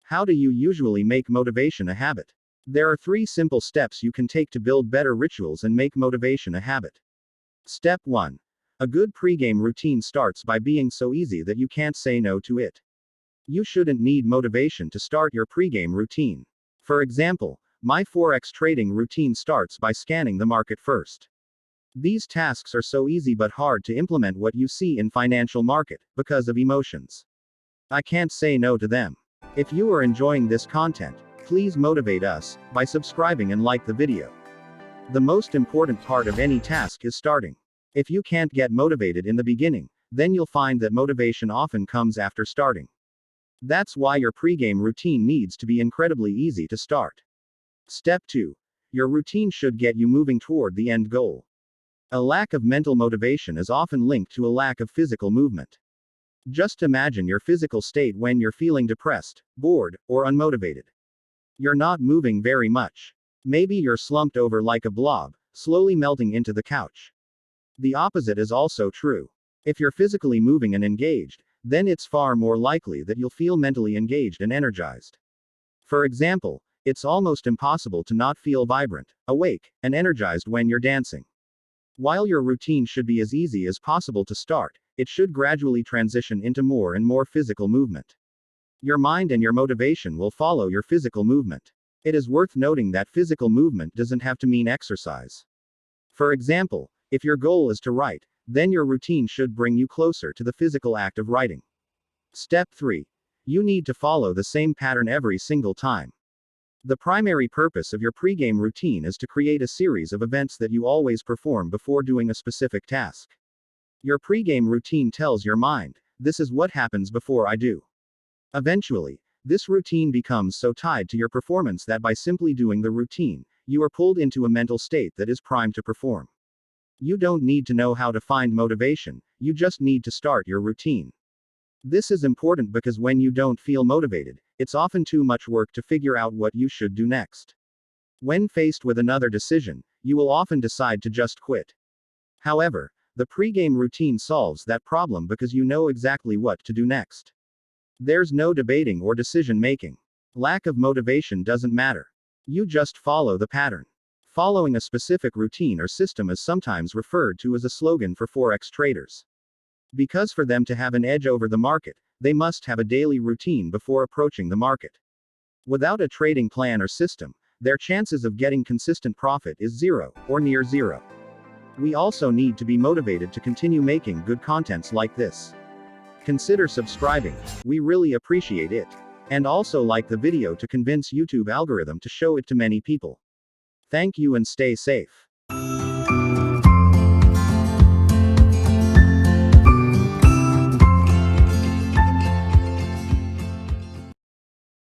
How do you usually make motivation a habit? There are 3 simple steps you can take to build better rituals and make motivation a habit. Step 1. A good pregame routine starts by being so easy that you can't say no to it. You shouldn't need motivation to start your pregame routine. For example, my Forex trading routine starts by scanning the market first. These tasks are so easy but hard to implement what you see in financial market, because of emotions. I can't say no to them. If you are enjoying this content, please motivate us by subscribing and like the video. The most important part of any task is starting. If you can't get motivated in the beginning, then you'll find that motivation often comes after starting. That's why your pregame routine needs to be incredibly easy to start. Step 2. Your routine should get you moving toward the end goal. A lack of mental motivation is often linked to a lack of physical movement. Just imagine your physical state when you're feeling depressed, bored, or unmotivated. You're not moving very much. Maybe you're slumped over like a blob, slowly melting into the couch. The opposite is also true. If you're physically moving and engaged, then it's far more likely that you'll feel mentally engaged and energized. For example, it's almost impossible to not feel vibrant, awake, and energized when you're dancing. While your routine should be as easy as possible to start, it should gradually transition into more and more physical movement. Your mind and your motivation will follow your physical movement. It is worth noting that physical movement doesn't have to mean exercise. For example, if your goal is to write, then your routine should bring you closer to the physical act of writing. Step 3. You need to follow the same pattern every single time. The primary purpose of your pregame routine is to create a series of events that you always perform before doing a specific task. Your pregame routine tells your mind, this is what happens before I do. Eventually, this routine becomes so tied to your performance that by simply doing the routine, you are pulled into a mental state that is primed to perform. You don't need to know how to find motivation, you just need to start your routine. This is important because when you don't feel motivated, it's often too much work to figure out what you should do next. When faced with another decision, you will often decide to just quit. However, the pregame routine solves that problem because you know exactly what to do next. There's no debating or decision making. Lack of motivation doesn't matter. You just follow the pattern. Following a specific routine or system is sometimes referred to as a slogan for Forex traders. Because for them to have an edge over the market, they must have a daily routine before approaching the market. Without a trading plan or system, their chances of getting consistent profit is 0, or near 0. We also need to be motivated to continue making good contents like this. Consider subscribing, we really appreciate it. And also like the video to convince YouTube algorithm to show it to many people. Thank you and stay safe.